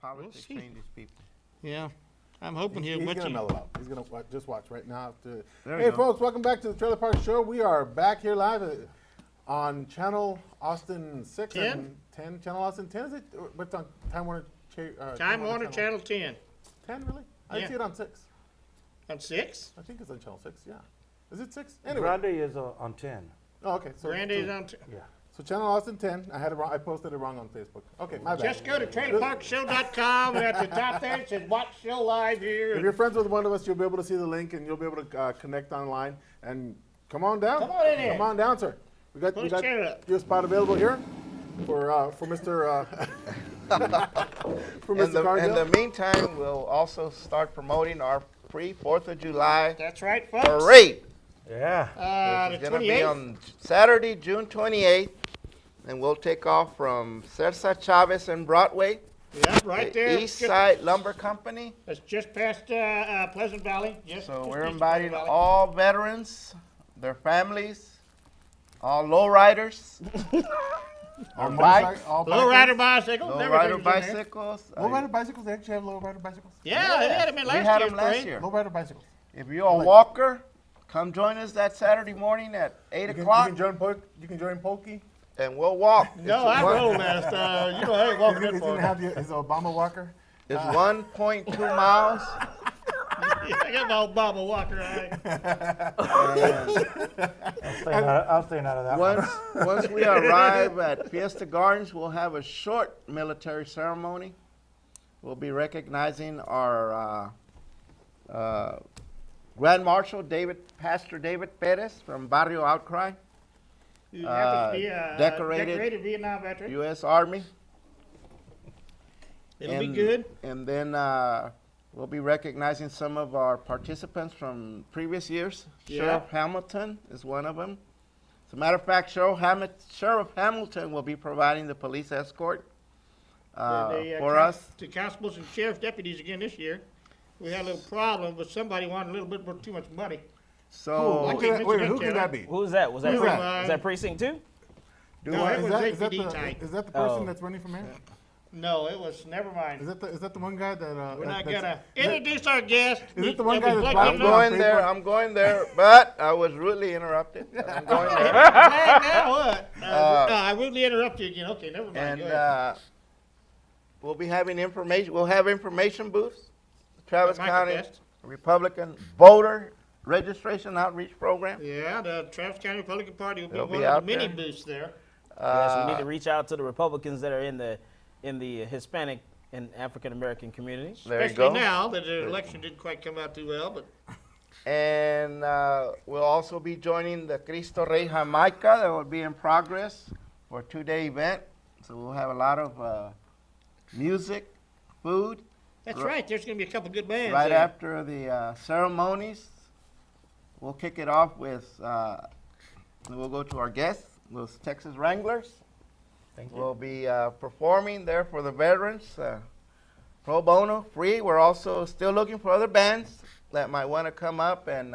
politics see. changes people. Yeah. I'm hoping He's he'll going to you. mellow out. He's going to just watch right now. There Hey, you go. folks, welcome back to the Trailer Park Show. We are back here live on Channel Austin 6 10? and 10. Channel Austin 10, is it? What's on Time Warner? Time Warner Channel 10. 10, really? I Yeah. see it on 6. On 6? I think it's on Channel 6, yeah. Is it 6? Anyway. Grande is on 10. Oh, okay. So, Grandy's on. Yeah. So Channel Austin 10. I had it wrong. I posted it wrong on Facebook. Okay, my bad. Just go to trailerparkshow.com, and at the top there it says watch show live If here. you're friends with one of us, you'll be able to see the link and you'll be able to connect online. And come on down. Come on in here. Come on down, sir. We got Put a chair up. your spot available here for Mr. for In Mr. Cargill. the meantime, we'll also start promoting our free 4th of July That's right, folks. parade. Yeah. It's The going to be 28th. on Saturday, June 28th, and we'll take off from Cersa Chavez and Broadway, Yeah, right the there. East Side Lumber Company. It's just past Pleasant Valley. Just So just we're east of inviting Pleasant Valley. all veterans, their families, all lowriders, All bikes, Lowrider bicycles. lowrider everything's in there. bicycles. Lowrider bicycles? They actually have lowrider bicycles? Yeah, they had them in We last had year's them last parade. year. Lowrider bicycles. If you're a walker, come join us that Saturday morning at 8 o'clock, You can join Pokey. and we'll walk. No, I rolled last. You know, I ain't walking He's that going to far. have his Obama walker. It's 1.2 miles. I got my Obama walker. I'll stay out of that one. Once we arrive at Fiesta Gardens, we'll have a short military ceremony. We'll be recognizing our Grand Marshal Pastor David Perez from Barrio Outcry, You have to be a decorated Vietnam veteran. U.S. Army. It'll be good. And then we'll be recognizing some of our participants from previous years. Yeah. Sheriff Hamilton is one of them. As a matter of fact, Sheriff Hamilton will be providing the police escort for us. The constables and sheriff's deputies again this year. We had a little problem, but somebody wanted a little bit too much money. So Who can Who can that be? Who's that? Was that, Who's pre- that? is that precinct 2? No, it was Is that APD type. the person Oh. that's running for mayor? No, it was, never mind. Is that the one guy that? We're not that's- gonna introduce our guest. Is it the one That guy we that's plugged black? in I'm going there, but I was rudely interrupted. I'm going there. Hey, now what? No, I rudely interrupt you again. Okay, never mind. And Go ahead. we'll be having information. We'll have information booths. Travis Michael County Best. Republican Voter Registration Outreach Program. Yeah, the Travis County Republican Party will be They'll one be of out the mini there. booths there. Yes, we need to reach out to the Republicans that are in the Hispanic and African American communities. There you Especially go. now that the election didn't quite come out too well, but And we'll also be joining the Cristo Rey Jamaica that will be in progress for a 2-day event. So we'll have a lot of music, food. that's right. There's going to be a couple good bands. Right there. after the ceremonies, we'll kick it off with, we'll go to our guests, those Texas Wranglers. Thank you. We'll be performing there for the veterans, pro bono, free. We're also still looking for other bands that might want to come up and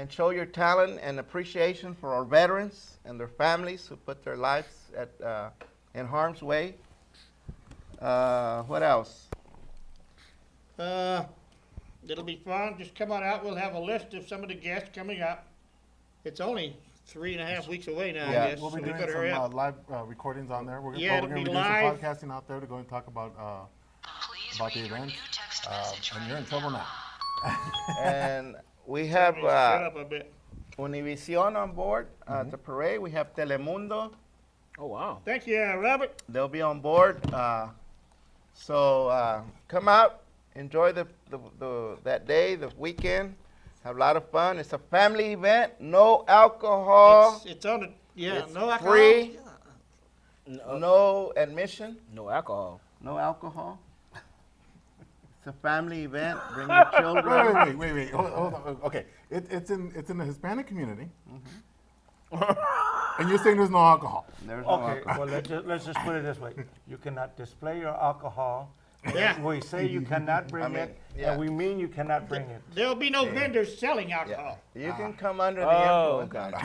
show your talent and appreciation for our veterans and their families who put their lives in harm's way. What else? It'll be fun. Just come on out. We'll have a list of some of the guests coming up. It's only 3.5 weeks away now, Yeah. I guess. We'll be so we doing better hurry some up. live recordings on there. We're Yeah, going to it'll be be doing some live. podcasting out there to go and talk about the event. And you're in trouble now. And we have Shut up a bit. Univision on board at the parade. We have Telemundo. Oh, wow. Thank you, Robert. They'll be on board. So come out, enjoy that day, the weekend. Have a lot of fun. It's a family event. No alcohol. It's on the, It's no alcohol. free. No, No admission. no alcohol. No alcohol. It's a family event. Bring your children. Wait. Hold on. Okay, it's in the Hispanic community, and you're saying there's no alcohol. There's no Okay, alcohol. well, let's just put it this way. You cannot display your alcohol. Yeah. We say you cannot bring I mean, it, yeah. and we mean you cannot bring it. There'll be no vendors selling Yeah. alcohol. You can come under the Oh, influence.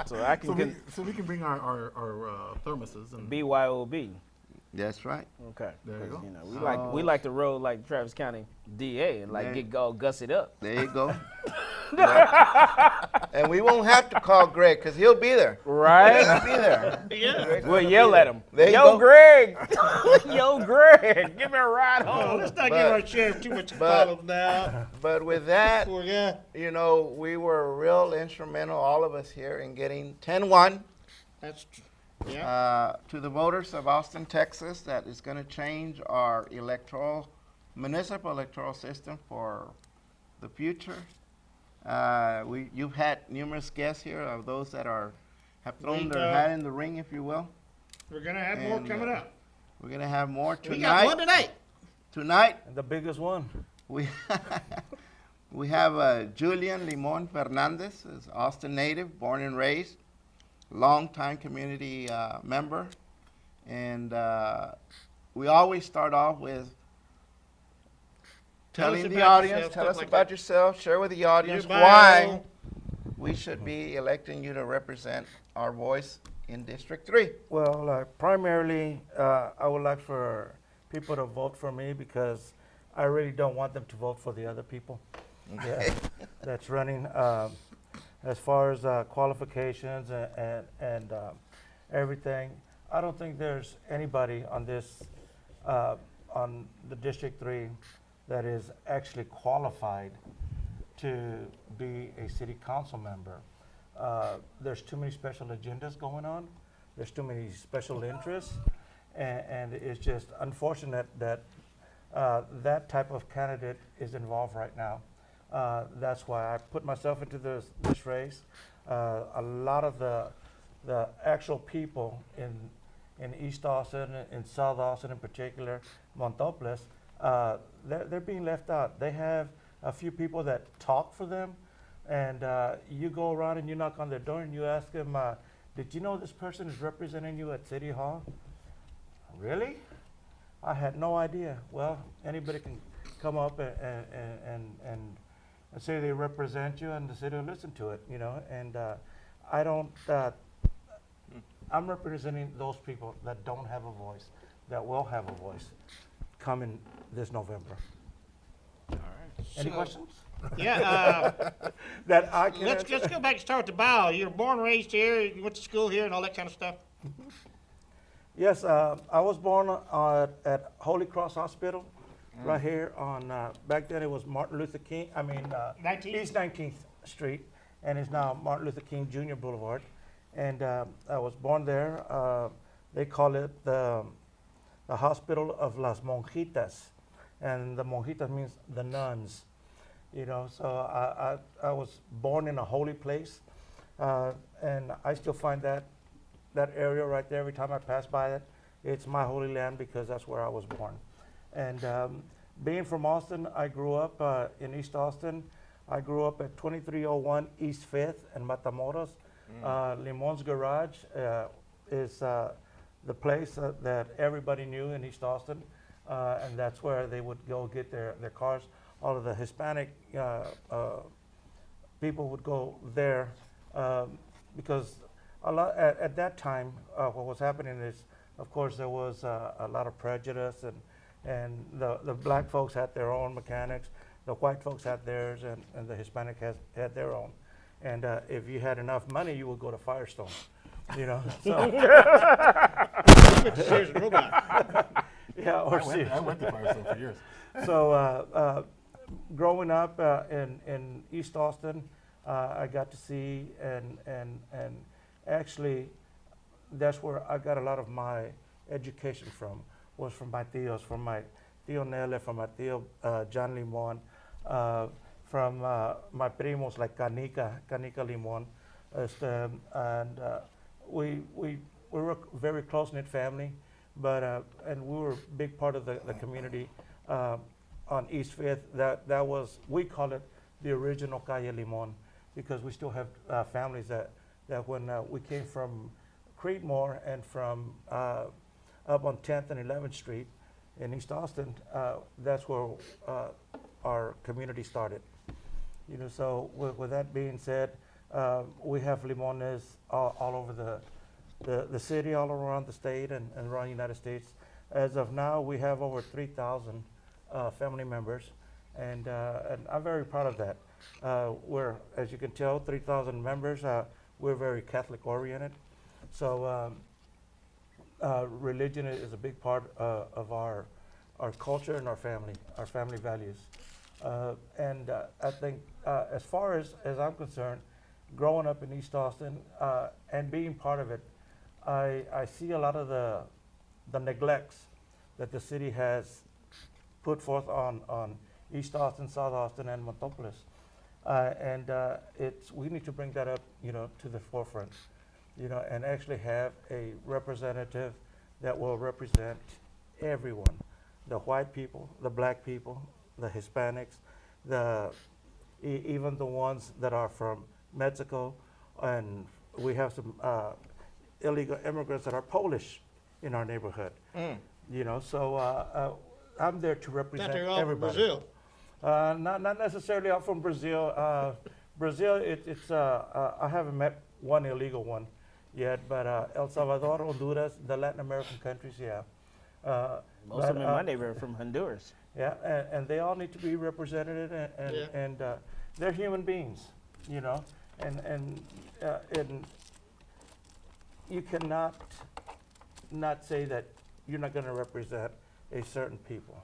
So I can So we can bring our thermoses and BYOB. That's right. Okay. There you 'Cause, go. know, we like to roll like Travis County DA and like There- get all gussied up. There you go. And we won't have to call Greg because he'll be there. Right? He'll be there. Yeah. We'll yell at him. There you Yo, go. Greg! Yo, Greg! Give me a ride Oh, home. let's not But- give our sheriff too much but- column now. But with that, Poor guy. you know, we were real instrumental, all of us here, in getting 10-1 That's yeah. to the voters of Austin, Texas. That is going to change our municipal electoral system for the future. You've had numerous guests here of those that have thrown We've, their hat in the ring, if you will. We're gonna have more and, coming up. We're going to have more We got one tonight. tonight. And The biggest one. We we have Julian Limon Fernandez, is Austin native, born and raised, longtime community member, and we always start off with Tell us telling the about audience, yourself, tell stuff us like about that. yourself, share with the audience Your why bio. we should be electing you to represent our voice in District 3. Well, primarily, I would like for people to vote for me because I really don't want them to vote for the other people. Yeah, that's running. As far as qualifications and everything, I don't think there's anybody on this, on the District 3 that is actually qualified to be a city council member. There's too many special agendas going on. There's too many special interests. And it's just unfortunate that that type of candidate is involved right now. That's why I put myself into this race. A lot of the actual people in East Austin, in South Austin in particular, Montoples, they're being left out. They have a few people that talk for them, and you go around and you knock on their door and you ask them, did you know this person is representing you at City Hall? Really? I had no idea. Well, anybody can come up and say they represent you, and the city will listen to it, you know. And I don't. I'm representing those people that don't have a voice, that will have a voice, coming this November. Any So, questions? Yeah. That I can Let's answer? just go back and start with the bio. You're born, raised here. You went to school here, and all that kind of stuff. Yes, I was born at Holy Cross Hospital, right here on, back then it was Martin Luther King, 19th? East 19th Street, and it's now Martin Luther King Jr. Boulevard. And I was born there. They call it the Hospital of Las Monjitas, and the Monjitas means the nuns. You know, so I was born in a holy place, and I still find that area right there, every time I pass by it, it's my holy land because that's where I was born. And being from Austin, I grew up in East Austin. I grew up at 2301 East 5th in Matamoros. Limon's Garage is the place that everybody knew in East Austin, and that's where they would go get their cars. All of the Hispanic people would go there because a lot at that time, what was happening is, of course, there was a lot of prejudice, and the black folks had their own mechanics, the white folks had theirs, and the Hispanic had their own. And if you had enough money, you would go to Firestone, you know. So, Sears and Robot. yeah, or Sears. I went to Firestone for years. So growing up in East Austin, I got to see and actually that's where I got a lot of my education from, was from my tios, from my tio Nele, from my tio John Limon, from my primos like Canica Limon, and we were a very close-knit family, but and we were a big part of the community on East Fifth. That was, we call it the original Calle Limon, because we still have families that when we came from Creedmoor and from up on 10th and 11th Street in East Austin, that's where our community started. You know, so with that being said, we have limones all over the city, all around the state and around the United States. As of now, we have over 3,000 family members, and I'm very proud of that. We're, as you can tell, 3,000 members. We're very Catholic oriented, so religion is a big part of our culture and our family values. I think, as far as I'm concerned, growing up in East Austin and being part of it, I see a lot of the neglects that the city has put forth on East Austin, South Austin, and Montopolis. We need to bring that up, to the forefront, and actually have a representative that will represent everyone, the white people, the black people, the Hispanics, even the ones that are from Mexico, and we have some illegal immigrants that are Polish in our neighborhood. So I'm there to represent That they're all from everybody. Brazil. Not necessarily all from Brazil. Brazil, it's I haven't met one illegal one yet, but El Salvador, Honduras, the Latin American countries, yeah. Most of them in my neighborhood are from Honduras. Yeah, and they all need to be represented, and they're human beings, and you cannot not say that you're not going to represent a certain people.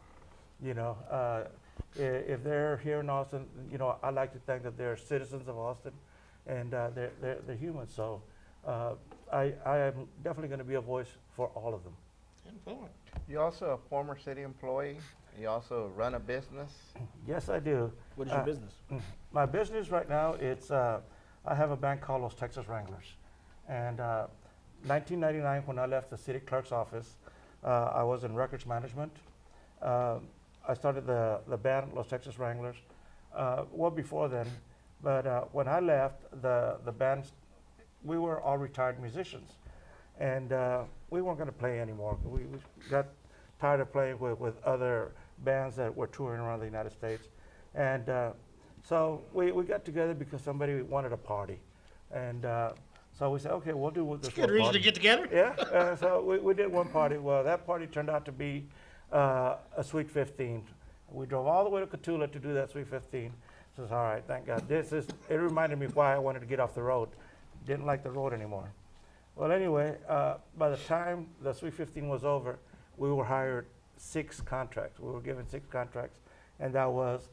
If they're here in Austin, I like to think that they're citizens of Austin, and they're human. So I am definitely going to be a voice for all of them. You're also a former city employee. You also run a business. Yes, I do. What is your business? My business right now, it's I have a bank called Los Texas Wranglers, and 1999, when I left the city clerk's office, I was in records management. I started the band Los Texas Wranglers well before then, but when I left, the bands, we were all retired musicians, and we weren't going to play anymore. We got tired of playing with other bands that were touring around the United States, and so we got together because somebody wanted a party, and so we said, okay, we'll do this. Good reason to get together. Yeah, so we did one party. Well, that party turned out to be a Sweet 15. We drove all the way to Cotulla to do that Sweet 15. Says, all right, thank God. It reminded me why I wanted to get off the road. Didn't like the road anymore. Well, anyway, by the time the Sweet 15 was over, we were hired 6 contracts. We were given 6 contracts, and that was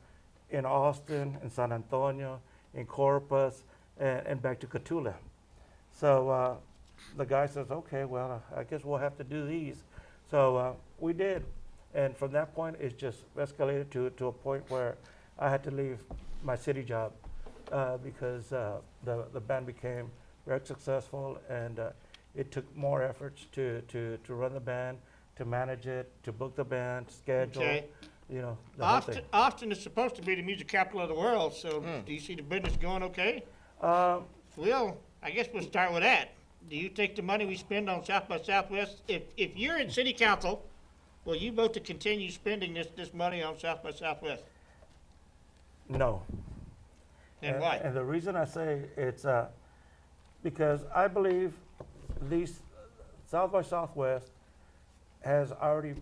in Austin, in San Antonio, in Corpus, and back to Cotulla. So the guy says, okay, well, I guess we'll have to do these. So we did. And from that point, it's just escalated to a point where I had to leave my city job because the band became very successful, and it took more efforts to run the band, to manage it, to book the band, schedule, Okay. the whole thing. Austin is supposed to be the music capital of the world, so do you see the business going okay? Well, I guess we'll start with that. Do you take the money we spend on South by Southwest? If you're in city council, will you vote to continue spending this money on South by Southwest? No. And why? And the reason I say it's because I believe these South by Southwest has already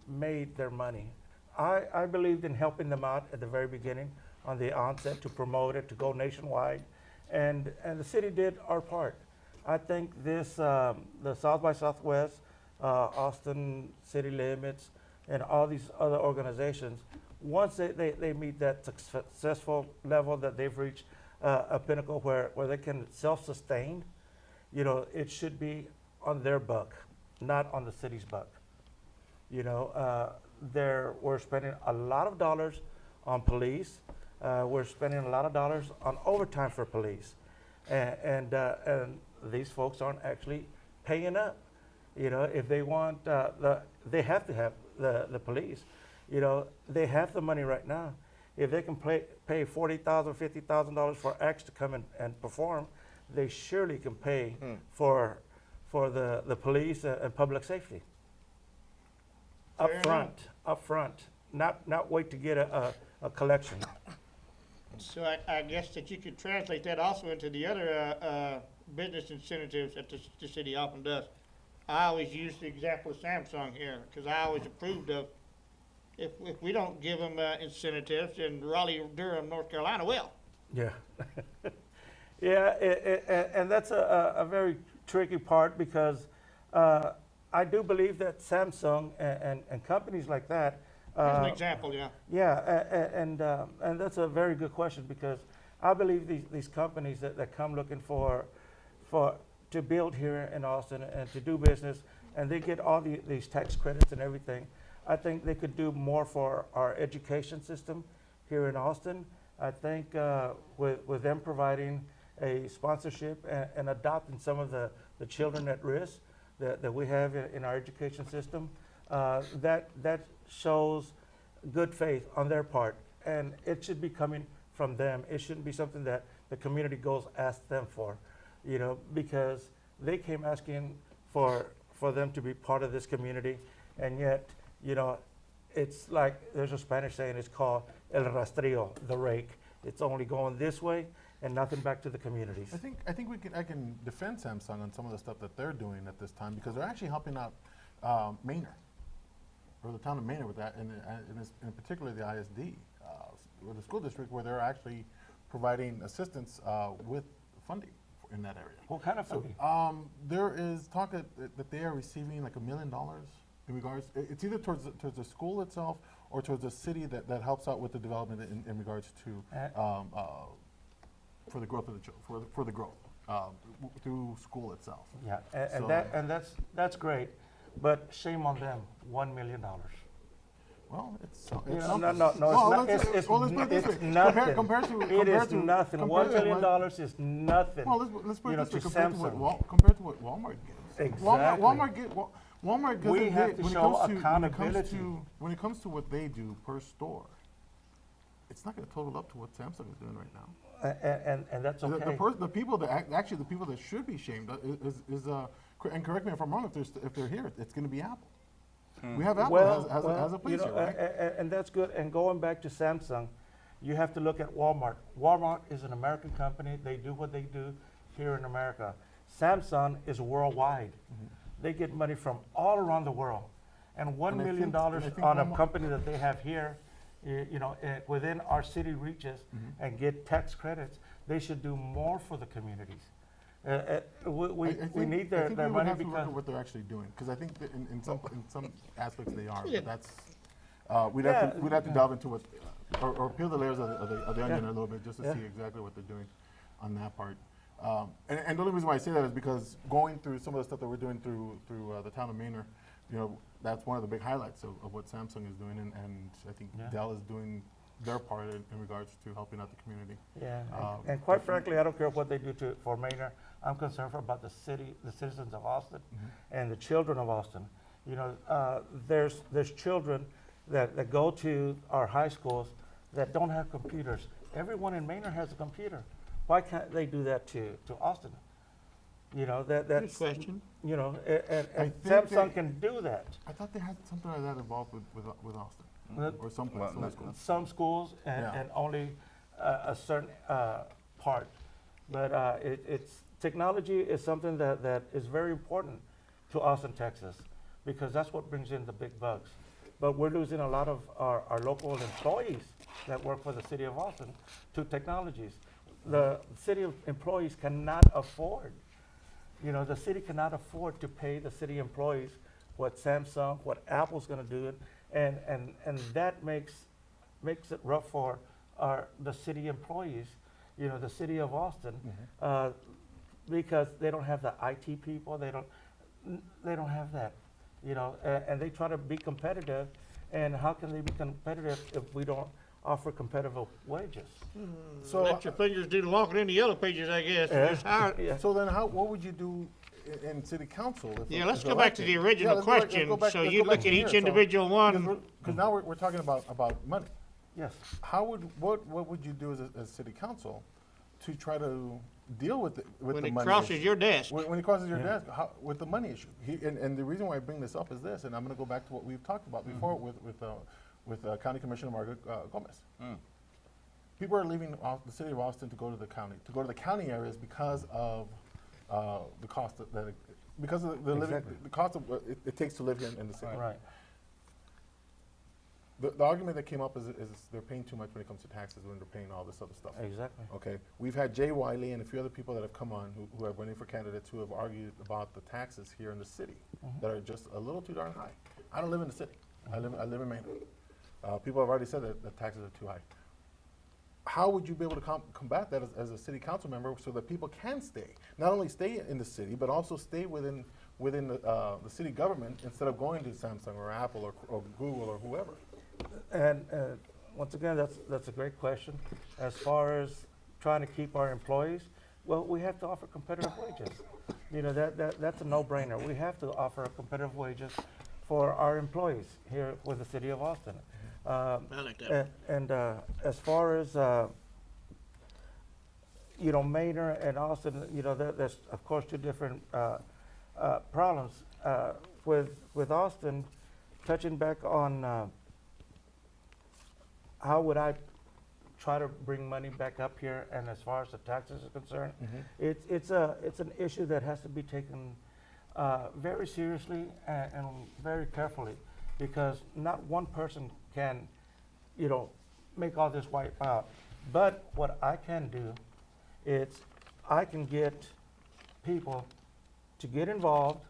made their money. I believed in helping them out at the very beginning, on the onset, to promote it, to go nationwide, and the city did our part. I think this the South by Southwest, Austin City Limits, and all these other organizations, once they meet that successful level that they've reached, a pinnacle where they can self-sustain, it should be on their buck, not on the city's buck. We're spending a lot of dollars on police. We're spending a lot of dollars on overtime for police, and these folks aren't actually paying up. If they want, they have to have the police. They have the money right now. If they can pay $40,000, $50,000 for acts to come and perform, they surely can pay for the police and public safety. Fair Up front, not wait to get a collection. So I guess that you could translate that also into the other business incentives that the city often does. I always use the example of Samsung here, because I always approved of, if we don't give them incentives, then Raleigh, Durham, North Carolina will. Yeah. Yeah, and that's a very tricky part because I do believe that Samsung and companies like that. As an example, yeah. Yeah, and that's a very good question because I believe these companies that come looking for to build here in Austin and to do business, and they get all these tax credits and everything. I think they could do more for our education system here in Austin. I think with them providing a sponsorship and adopting some of the children at risk that we have in our education system, that shows good faith on their part, and it should be coming from them. It shouldn't be something that the community goes ask them for, because they came asking for them to be part of this community, and yet, it's like there's a Spanish saying, it's called el rastrillo, the rake. It's only going this way and nothing back to the communities. I think I can defend Samsung on some of the stuff that they're doing at this time because they're actually helping out Maynard, or the town of Maynard with that, and in particular the ISD, or the school district, where they're actually providing assistance with funding in that area. What kind of funding? There is talk that they are receiving like $1 million in regards. It's either towards the school itself or towards the city that helps out with the development in regards to for the growth of for the growth through school itself. Yeah, So- and that's great, but shame on them, $1 million. Well, it's No, something. no, Well, it's let's put it this way. nothing. Compared to It is nothing. compared $1 to million what- is nothing. Well, let's put you it know, this way. to Compared to what Walmart gives. Exactly. Walmart We doesn't have get- to when it show comes to- accountability. When it comes to what they do per store, it's not going to total up to what Samsung is doing right now. And that's The, okay. the people that actually the people that should be shamed is and correct me if I'm wrong, if they're here, it's going to be Apple. We have Apple has a place here, right? And that's good. And going back to Samsung, you have to look at Walmart. Walmart is an American company. They do what they do here in America. Samsung is worldwide. They get money from all around the world. And $1 And I million think on a Walmart- company that they have here, within our city reaches and get tax credits, they should do more for the communities. We need their we money would have to look because at what they're actually doing, because I think that in some aspects they are, Yeah. but that's, we'd have to delve into what, or peel the layers of the onion a little bit, just to Yeah. see exactly what they're doing on that part. And the only reason why I say that is because going through some of the stuff that we're doing through the town of Maynard, that's one of the big highlights of what Samsung is doing, and I think Yeah. Dell is doing their part in regards to helping out the community. Yeah, Um, and quite frankly, I don't care what they do for Maynard. I'm concerned about the city, the citizens of Austin, and the children of Austin. There's children that go to our high schools that don't have computers. Everyone in Maynard has a computer. Why can't they do that to Austin? Good That's question. and I think Samsung they- can do that. I thought they had something like that involved with Austin, But or some Well, no, schools. some schools Yeah. and only a certain part. But it's technology is something that is very important to Austin, Texas, because that's what brings in the big bucks. But we're losing a lot of our local employees that work for the city of Austin to technologies. The city of employees cannot afford, the city cannot afford to pay the city employees what Samsung, what Apple's gonna do, and that makes it rough for the city employees, the city of Austin, because they don't have the IT people, they don't have that, and they try to be competitive, and how can they be competitive if we don't offer competitive wages? So, Let your fingers do the walking in the yellow pages, I guess. Just hire- Yeah. so then what would you do in city council? Yeah, let's go back to the original question. So you look at each individual one. Because now we're talking about money. Yes. What would you do as city council to try to deal with the When money it crosses issue? your desk. When it crosses your Yeah. desk, with the money issue. And the reason why I bring this up is this, and I'm going to go back to what we've talked about before with County Commissioner Margaret Gomez. People are leaving the city of Austin to go to the county areas because of the cost Because of the living, Exactly. the cost of what it takes to live here in the city. Right. The argument that came up is they're paying too much when it comes to taxes when they're paying all this other stuff. Exactly. Okay, we've had Jay Wiley and a few other people that have come on who are running for candidates who have argued about the taxes here in the city that are just a little too darn high. I don't live in the city. I live in Maynot. People have already said that the taxes are too high. How would you be able to combat that as a city council member so that people can stay, not only stay in the city, but also stay within the city government instead of going to Samsung or Apple or Google or whoever? And once again, that's a great question. As far as trying to keep our employees, well, we have to offer competitive wages. You know, that's a no-brainer. We have to offer competitive wages for our employees here with the city of Austin. I like that. And as far as you know, Maynard and Austin, you know, there's of course two different problems. With Austin, touching back on how would I try to bring money back up here, and as far as the taxes are concerned, it's an issue that has to be taken very seriously and very carefully, because not one person can, you know, make all this wipe out. But what I can do is I can get people to get involved,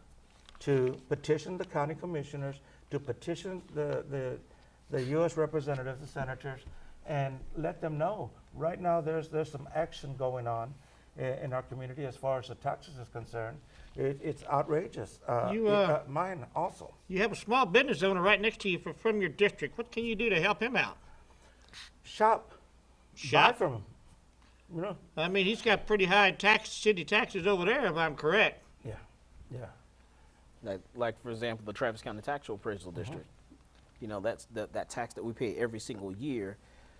to petition the county commissioners, to petition the U.S. representatives, the senators, and let them know. Right now, there's some action going on in our community as far as the taxes is concerned. It's outrageous. Mine also. You have a small business owner right next to you from your district. What can you do to help him out? Shop. Shop? Buy from him. You know? I mean, he's got pretty high city taxes over there, if I'm correct. Yeah. Yeah. Like for example, the Travis County Tax Appraisal District. You know, that's that tax that we pay every single year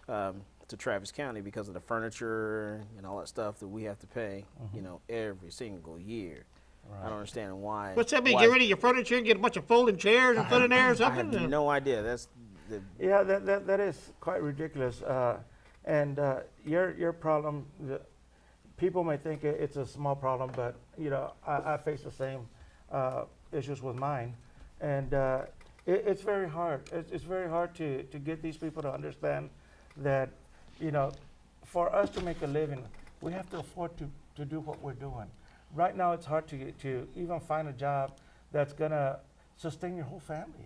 to Travis County because of the furniture and all that stuff that we have to pay. You know, every single year. I don't understand why. What's that mean? why- Get rid of your furniture and get a bunch of folding chairs and put in there or I something? have no idea. That's Yeah, that is quite ridiculous. And your problem, people may think it's a small problem, but you know, I face the same issues with mine, and it's very hard. It's very hard to get these people to understand that, you know, for us to make a living, we have to afford to do what we're doing. Right now, it's hard to even find a job that's gonna sustain your whole family.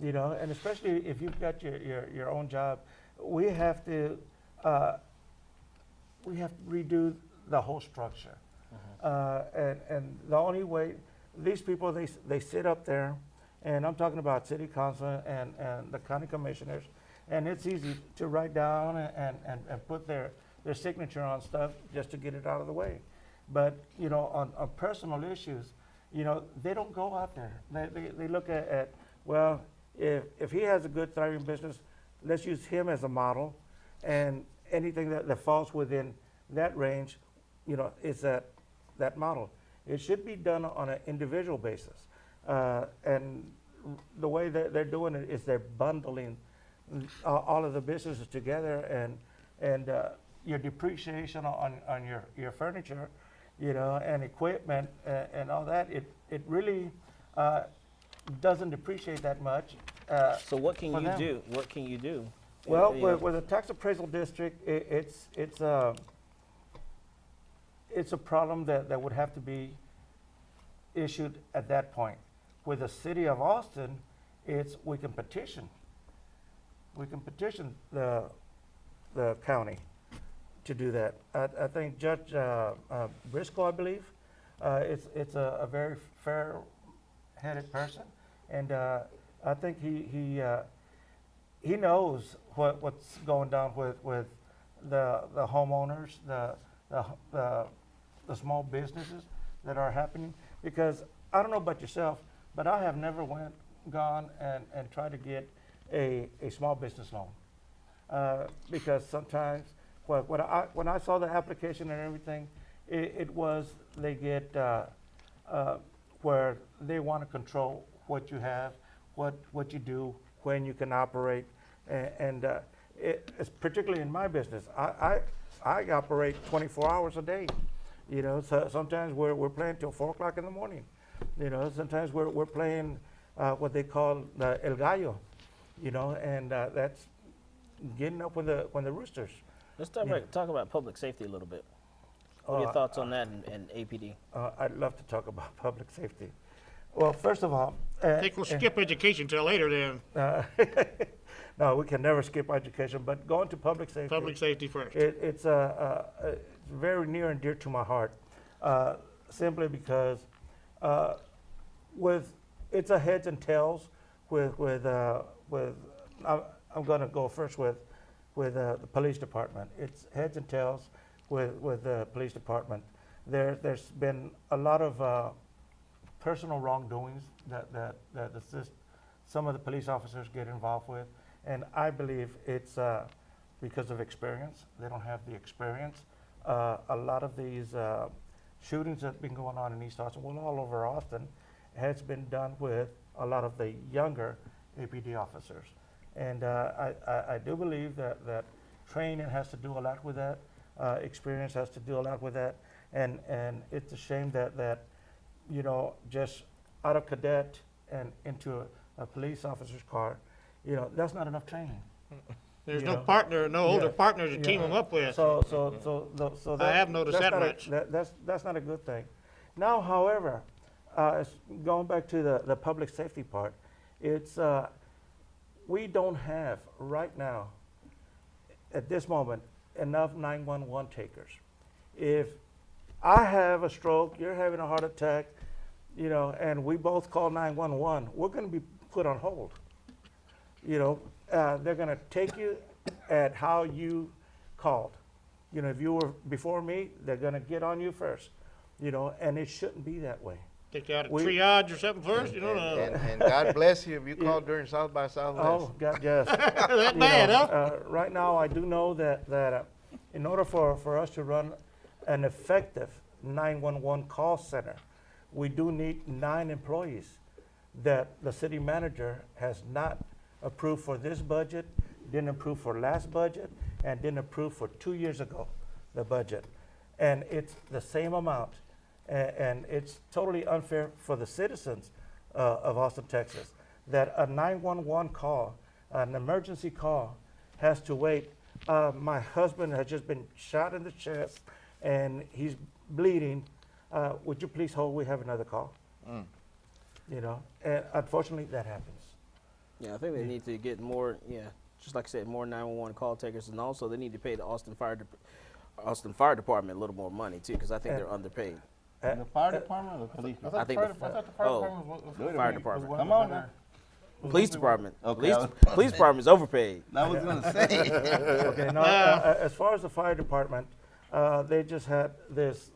You know, and especially if you've got your own job, we have to redo the whole structure. And the only way, these people, they sit up there, and I'm talking about city council and the county commissioners, and it's easy to write down and put their signature on stuff just to get it out of the way. But, you know, on personal issues, you know, they don't go out there. They look at well, if he has a good thriving business, let's use him as a model, and anything that falls within that range, you know, is that model. It should be done on an individual basis. And the way that they're doing it is they're bundling all of the businesses together, and your depreciation on your furniture, you know, and equipment and all that, it really doesn't depreciate that much. so. What can for you them. do? What can you do? Well, You know, with a tax appraisal district, it's a problem that would have to be issued at that point. With the city of Austin, we can petition. We can petition the county to do that. I think Judge Briscoe, I believe, it's a very fair-headed person, and I think he knows what's going down with the homeowners, the small businesses that are happening. Because I don't know about yourself, but I have never gone and tried to get a small business loan, because sometimes when I saw the application and everything, it was they get where they want to control what you have, what you do, when you can operate, and it's particularly in my business. I operate 24 hours a day. You know, so sometimes we're playing till 4 o'clock in the morning. You know, sometimes we're playing what they call El Gallo, you know, and that's getting up when the roosters. Let's talk about public safety a little bit. What are your thoughts on that and APD? I'd love to talk about public safety. Well, first of all, I think we'll skip education till later then. no, we can never skip education, but going to public safety. Public safety first. It's very near and dear to my heart, simply because it's a heads and tails with I'm going to go first with the police department. It's heads and tails with the police department. There's been a lot of personal wrongdoings that some of the police officers get involved with, and I believe it's because of experience. They don't have the experience. A lot of these shootings that have been going on in East Austin, well, all over Austin, has been done with a lot of the younger APD officers. And I do believe that training has to do a lot with that. Experience has to do a lot with that. And it's a shame that you know, just out of cadet and into a police officer's car, you know, that's not enough training. There's You no know. partner, no older Yeah. partner to team them up with. So I have noticed that's that not much. that's not a good thing. Now, however, going back to the public safety part, it's we don't have right now, at this moment, enough 911 takers. If I have a stroke, you're having a heart attack, you know, and we both call 911, we're going to be put on hold. You know, they're going to take you at how you called. You know, if you were before me, they're going to get on you first. You know, and it shouldn't be that way. Take you out of We- triage or something first, you know. And God bless you if you called during South by Southwest. Oh, God, yes. That You bad, know, huh? right now, I do know that in order for us to run an effective 911 call center, we do need 9 employees that the city manager has not approved for this budget, didn't approve for last budget, and didn't approve for 2 years ago, the budget. And it's the same amount. And it's totally unfair for the citizens of Austin, Texas, that a 911 call, an emergency call, has to wait. My husband has just been shot in the chest, and he's bleeding. Would you please hold? We have another call. You know, and unfortunately, that happens. Yeah, I think they need to get more, just like I said, more 911 call takers, and also they need to pay the Austin Fire Department a little more money too, because I think they're underpaid. The fire department or the police? I think the the fire oh, department was fire department. Come on now. Police department. Okay, Police department's overpaid. I was gonna say. Okay, now, as far as the fire department, they just had this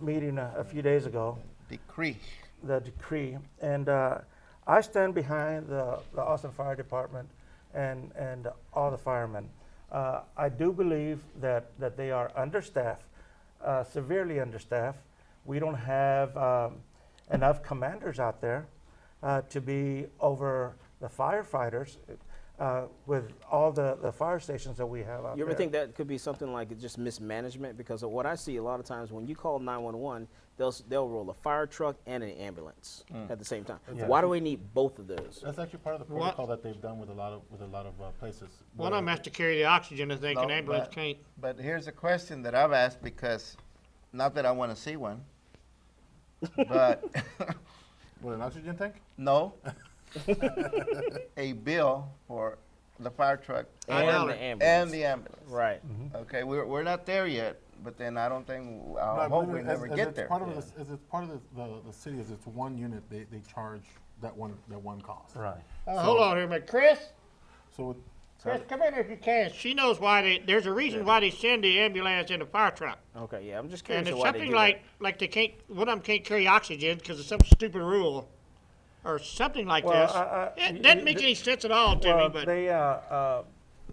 meeting a few days ago, Decree. the decree, and I stand behind the Austin Fire Department and all the firemen. I do believe that they are understaffed, severely understaffed. We don't have enough commanders out there to be over the firefighters with all the fire stations that we have out You there. ever think that could be something like just mismanagement? Because of what I see a lot of times when you call 911, they'll roll a fire truck and an ambulance at the same time. Yeah. Why do we need both of those? That's actually part of the What? protocol that they've done with a lot of places. One of them has to carry the oxygen if they can, No, ambulance but- can't. But here's a question that I've asked because, not that I want to see one, but With an oxygen tank? no, a bill for the fire truck I And doubt the it. ambulance. and the ambulance. Right. Okay, we're not there yet, but then I don't think, No, I I hope believe we never as get it's there. Part of this, as it's part of the city, as it's one unit, they charge that one cost. Right. Hold on here a minute. Chris, So Chris, come in here if you can. She knows why there's a reason why they send the ambulance in the fire truck. Okay, yeah, I'm just And curious it's why they something do like they can't, one of them can't carry oxygen because of some stupid rule. Or something like Well, this. It doesn't make any sense at all to me, Well, but.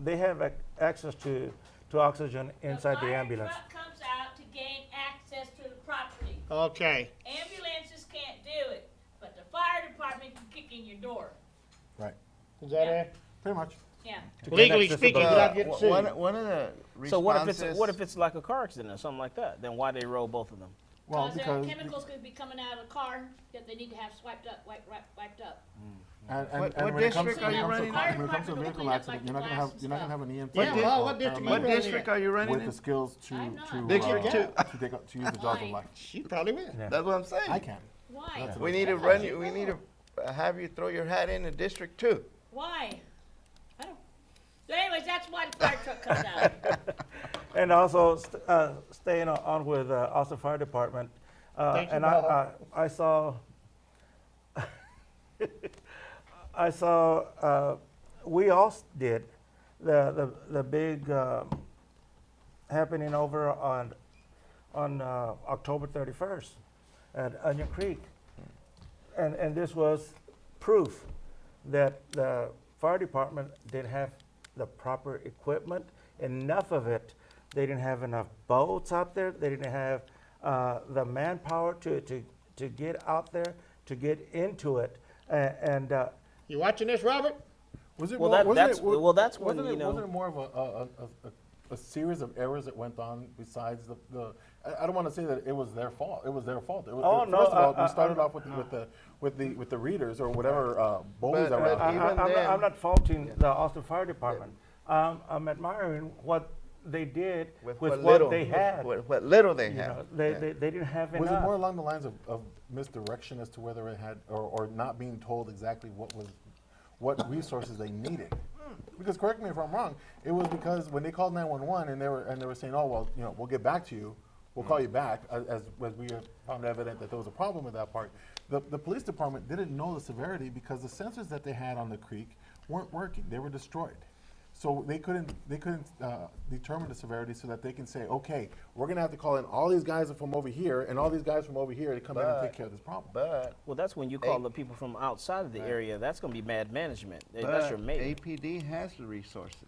they have access to oxygen inside the ambulance. The fire truck comes out to gain access to the property. Okay. Ambulances can't do it, but the fire department can kick in your door. right, Is that Yeah. it? pretty much. Yeah. To get Legally access to speaking, the- without getting sued. One of the So what if responses. it's like a car accident or something like that? Then why they roll both of them? Well, Cause there because chemicals could be coming out of the car that they need to have wiped up. What when it comes district to are you when running it in? comes to a Fire vehicle department accident, will you're not clean gonna up have like you're not gonna have an EMT. Yeah, or well, what district you What running district in? are you running with in? the skills to I'm not. to District two. to use the jaws of life. She probably will. Yeah. That's what I'm saying. I can. Why? We need to run you. We need to have you throw your hat in District 2. Why? I don't. So anyways, that's why the fire truck comes out. And also, staying on with Austin Fire Department, Thank you, and Bob. I saw, I saw, we all did the big happening over on October 31st at Onion Creek, and this was proof that the fire department didn't have the proper equipment, enough of it. They didn't have enough boats out there. They didn't have the manpower to get out there, to get into it. And You watching this, Robert? Was it Well, more, that- wasn't that's- it, wa- well, that's when, wasn't you it, know- wasn't it more of a series of errors that went on besides the I don't want to say that it was their fault. It was their fault. Oh, no, First of all, we started I'm- off with the readers or whatever bullies that were but out there. even then- I'm not faulting the Austin Fire Department. I'm admiring what they did with what little they had. With what little they You have. know, they didn't have Was it more enough. along the lines of misdirection as to whether it had or not being told exactly what resources they needed? Because correct me if I'm wrong, it was because when they called 911 and they were saying, oh well, we'll get back to you, we'll call you back, as we have found evident that there was a problem with that part. The police department didn't know the severity because the sensors that they had on the creek weren't working; they were destroyed. So they couldn't determine the severity so that they can say, okay, we're gonna have to call in all these guys from over here and all these guys from over here to come in and take care of this problem. But Well, that's when you call the people from outside of the area. That's going to be bad management. That's your mate. APD has the resources.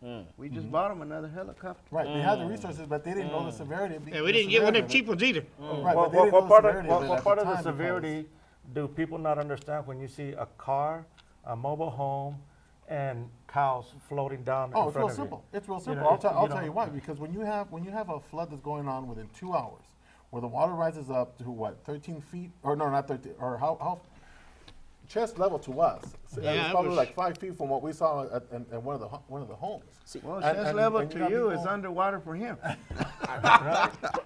Mm. We just bought them another helicopter. Right, they had the resources, but they didn't know the severity. Yeah, we didn't get one of them cheap ones either. Right, What, but they didn't know what the part of, severity what, it what at part the of the time because- severity do people not understand when you see a car, a mobile home, and cows floating down Oh, in it's front real of simple. you? It's real You simple. know, I'll you tell know. you why. Because when you have a flood that's going on within 2 hours, where the water rises up to what, 13 feet, or no, not 13, or how chest level to us. So Yeah, it's it probably was- like 5 feet from what we saw at one of the homes. Well, And- chest and- level and you to got you is people- underwater for him.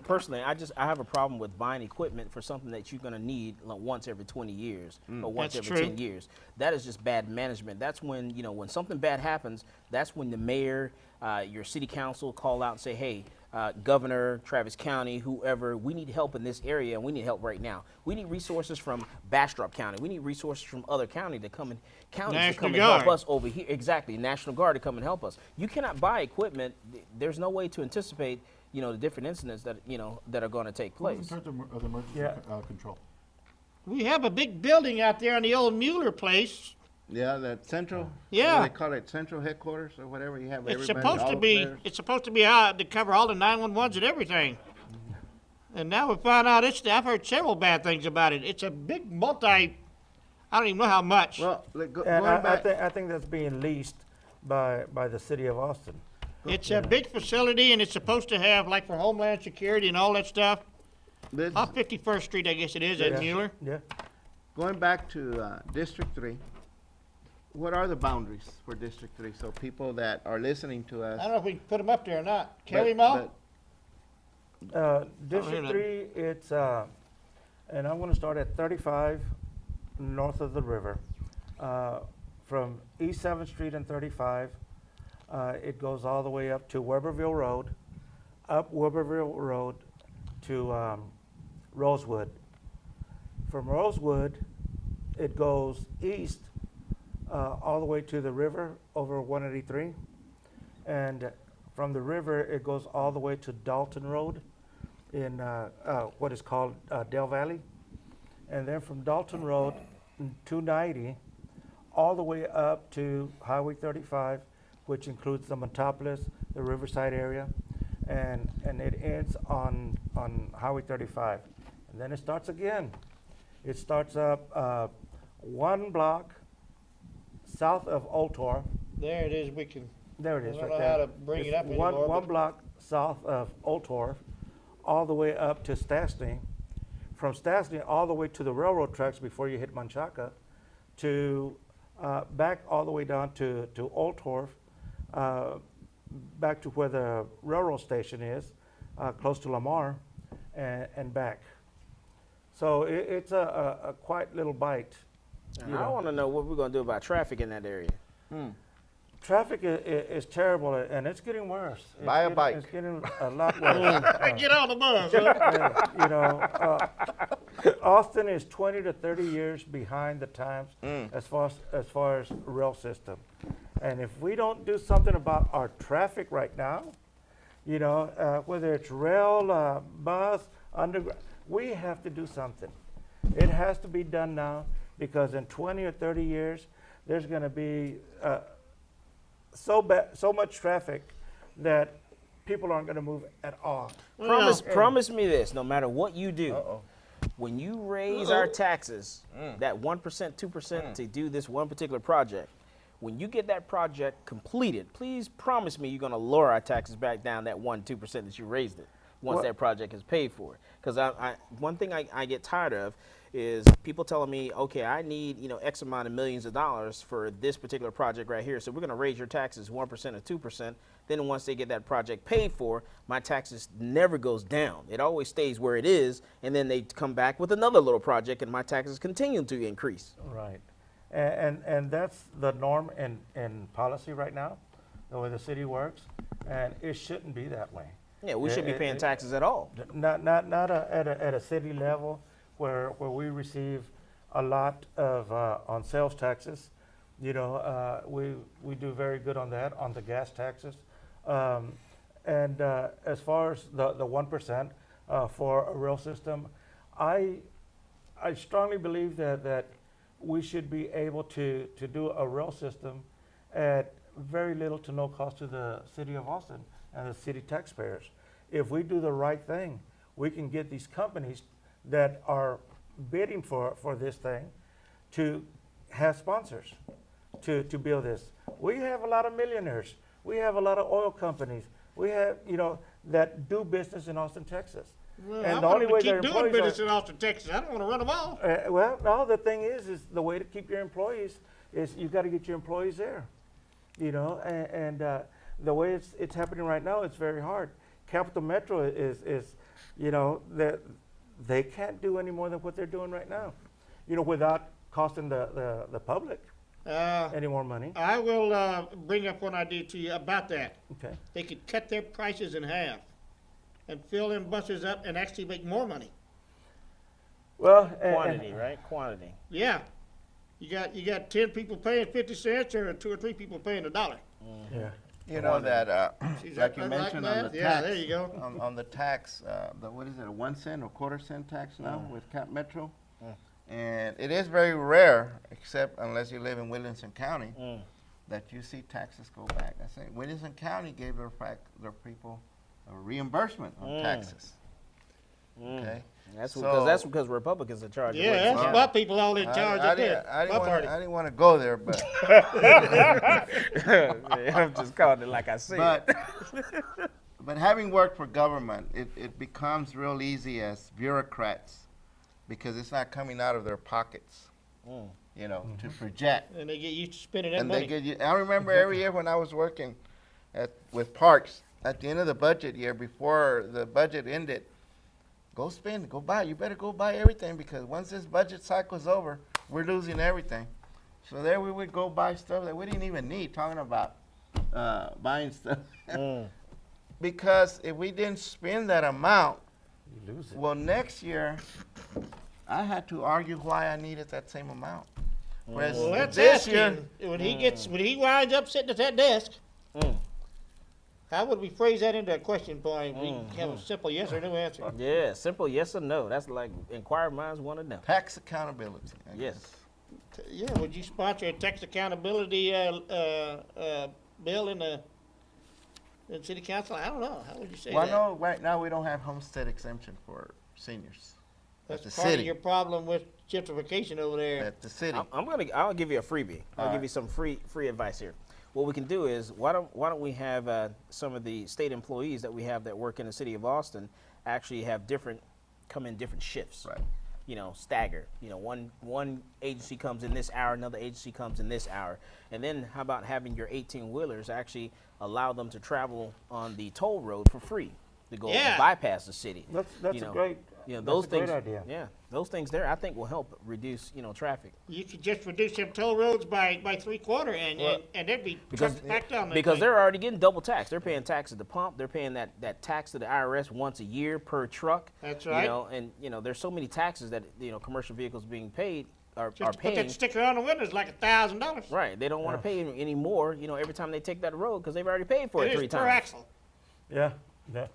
Personally, I have a problem with buying equipment for something that you're going to need like once every 20 years or once That's every true. 10 years. That is just bad management. That's when, when something bad happens, that's when the mayor, your city council call out and say, hey, Governor, Travis County, whoever, we need help in this area and we need help right now. We need resources from Bastrop County. We need resources from other counties to come and National help Guard. us over here. Exactly, National Guard to come and help us. You cannot buy equipment. There's no way to anticipate, the different incidents that, that are going to take Who's place. in charge of the emergency Yeah. control? We have a big building out there on the old Mueller place. Yeah, that central. Yeah. What do they call it central headquarters or whatever. You have It's everybody. supposed all to the be. players. It's supposed to be to cover all the 911s and everything. And now we found out I've heard several bad things about it. It's a big I don't even know how much. Well, And going I back. think that's being leased by the city of Austin. It's a big facility, and it's supposed to have, like, for Homeland Security and all that stuff. Let's- Off 51st Street, I guess it is, at Yeah. Mueller. Yeah. Going back to District 3, what are the boundaries for District 3? So people that are listening to us. I don't know if we can put them up there or not. but- Carry them all? but District that. 3, it's, and I'm going to start at 35 north of the river. From East 7th Street and 35, it goes all the way up to Weberville Road, up Weberville Road to Rosewood. From Rosewood, it goes east all the way to the river over 183. And from the river, it goes all the way to Dalton Road in what is called Del Valley. And then from Dalton Road, 290, all the way up to Highway 35, which includes the Metropolis, the Riverside area, and it ends on Highway 35. And then it starts again. It starts up one block south of Old Tor. There it is. We can. There it I is, don't right know there. how to bring it It's up one anymore, one but- block south of Old Tor, all the way up to Stastny, from Stastny all the way to the railroad tracks before you hit Manchaca, to back all the way down to Old Torf, back to where the railroad station is, close to Lamar, and back. So it's a quite little bite. And I want to know what we're going to do about traffic in that area. Traffic is terrible, and it's getting worse. Buy a bike. It's getting a lot worse. Get on the bus, huh? You know, Austin is 20 to 30 years behind the times as far as rail system. And if we don't do something about our traffic right now, you know, whether it's rail, bus, underground, we have to do something. It has to be done now, because in 20 or 30 years, there's going to be so much traffic that people aren't going to move at all. Promise me this, no matter what you do, when you raise our taxes, that 1%, 2% to do this one particular project, when you get that project completed, please promise me you're going to lower our taxes back down that 1%, 2% that you raised it once that project is paid for. Because one thing I get tired of is people telling me, okay, I need, you know, X amount of millions of dollars for this particular project right here, so we're going to raise your taxes 1% or 2%. Then once they get that project paid for, my taxes never goes down. It always stays where it is, and then they come back with another little project, and my taxes continue to increase. Right. And that's the norm in policy right now, the way the city works, and it shouldn't be that way. Yeah, we shouldn't be paying taxes at all. Not at a city level where we receive a lot of on sales taxes. You know, we do very good on that, on the gas taxes. And as far as the 1% for a rail system, I strongly believe that we should be able to do a rail system at very little to no cost to the city of Austin and the city taxpayers. If we do the right thing, we can get these companies that are bidding for this thing to have sponsors to build this. We have a lot of millionaires. We have a lot of oil companies. We have, you know, that do business in Austin, Texas. Well, And I the want only them to way their keep doing employees business in Austin, Texas. I don't want to run them off. well, no, the thing is the way to keep your employees is you got to get your employees there, you know, and the way it's happening right now, it's very hard. Capital Metro is you know, that they can't do any more than what they're doing right now, you know, without costing the public any more money. I will bring up one idea to you about that. Okay. They could cut their prices in half and fill them buses up and actually make more money. Well, Quantity, right? Quantity. Yeah. You got 10 people paying 50 cents or 2 or 3 people paying $1. yeah. You know that, See, like that- you like mentioned on that? the Yeah, tax. there you go. On the tax, what is it, a 1 cent or quarter cent tax now with Cap Metro? And it is very rare, except unless you live in Williamson County, that you see taxes go back. I say Williamson County gave their people a reimbursement on taxes. Okay. That's So- because Republicans are charged. Yeah, that's my people all in charge I of didn't, that. My party. I didn't want to go there, but I'm just calling it like I see it. but having worked for government, it becomes real easy as bureaucrats because it's not coming out of their pockets, you know, to project. And they get used to spending that And money. they get you. I remember every year when I was working with parks, at the end of the budget year, before the budget ended, go spend, go buy. You better go buy everything because once this budget cycle's over, we're losing everything. So there we would go buy stuff that we didn't even need, talking about buying stuff. Because if we didn't spend that amount, You lose it. well, next year, I had to argue why I needed that same amount. Whereas Well, that's this year, asking, when he winds up sitting at that desk, how would we phrase that into a question point? We can have a simple yes or no answer. Yeah, simple yes or no. That's like inquired minds want to know. tax accountability. I Yes. guess. Yeah, would you sponsor a tax accountability bill in the city council? I don't know. How would you say Well, I that? know right now we don't have homestead exemption for seniors. That's at the part of city. your problem with gentrification over there. At the city. I'll give you a freebie. I'll give you some free advice here. What we can do is why don't we have some of the state employees that we have that work in the city of Austin actually have come in different shifts. Right. You know, stagger. You know, one agency comes in this hour, another agency comes in this hour. And then how about having your 18-wheelers actually allow them to travel on the toll road for free to go Yeah. bypass the city? That's You a know, great, you know, that's those a great things, idea. Yeah, those things there I think will help reduce, you know, traffic. You could just reduce them toll roads by 3/4 and there'd be trucks back down there. Because they're already getting double taxed. They're paying tax at the pump. They're paying that tax to the IRS once a year per truck. That's right. You know, and you know, there's so many taxes that, you know, commercial vehicles being paid are Just to put paying. that sticker on the window is like $1,000. Right. They don't want to pay any more, you know, every time they take that road because they've already paid for it It 3 is per times. axle. Yeah, yeah.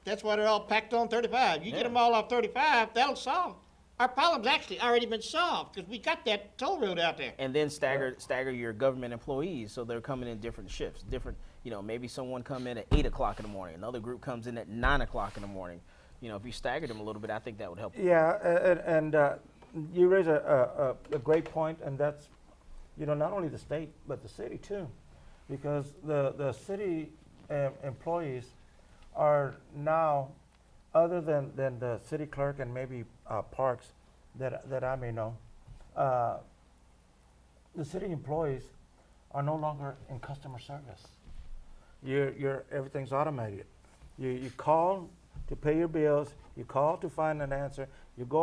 That's why they're all packed on 35. You Yeah. get them all off 35, that'll solve. Our problem's actually already been solved because we got that toll road out there. And then stagger your government employees so they're coming in different shifts. Different, you know, maybe someone come in at 8 o'clock in the morning. Another group comes in at 9 o'clock in the morning. You know, if you stagger them a little bit, I think that would help. Yeah, and you raise a great point, and that's, you know, not only the state, but the city too. Because the city employees are now, other than the city clerk and maybe parks that I may know, the city employees are no longer in customer service. Everything's automated. You call to pay your bills, you call to find an answer, you go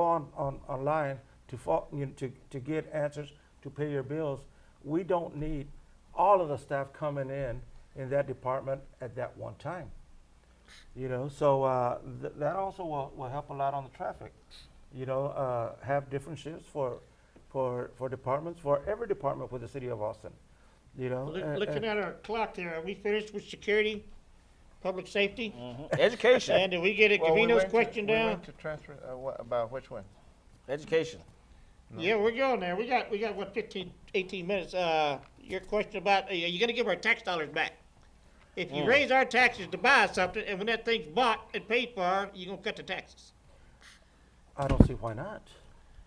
online to get answers to pay your bills. We don't need all of the staff coming in that department at that one time. You know, so that also will help a lot on the traffic. You know, have different shifts for departments, for every department with the city of Austin. You know, Looking at our clock there, are we finished with security, public safety? Education. And did we get a Well, we Gavino's went question to, we down? went to transfer, about which one? Education. Yeah, we're going there. We got what, 15, 18 minutes. Your question about, are you gonna give our tax dollars back? If you raise our taxes to buy something, and when that thing's bought and paid for, you're gonna cut the taxes. I don't see why not.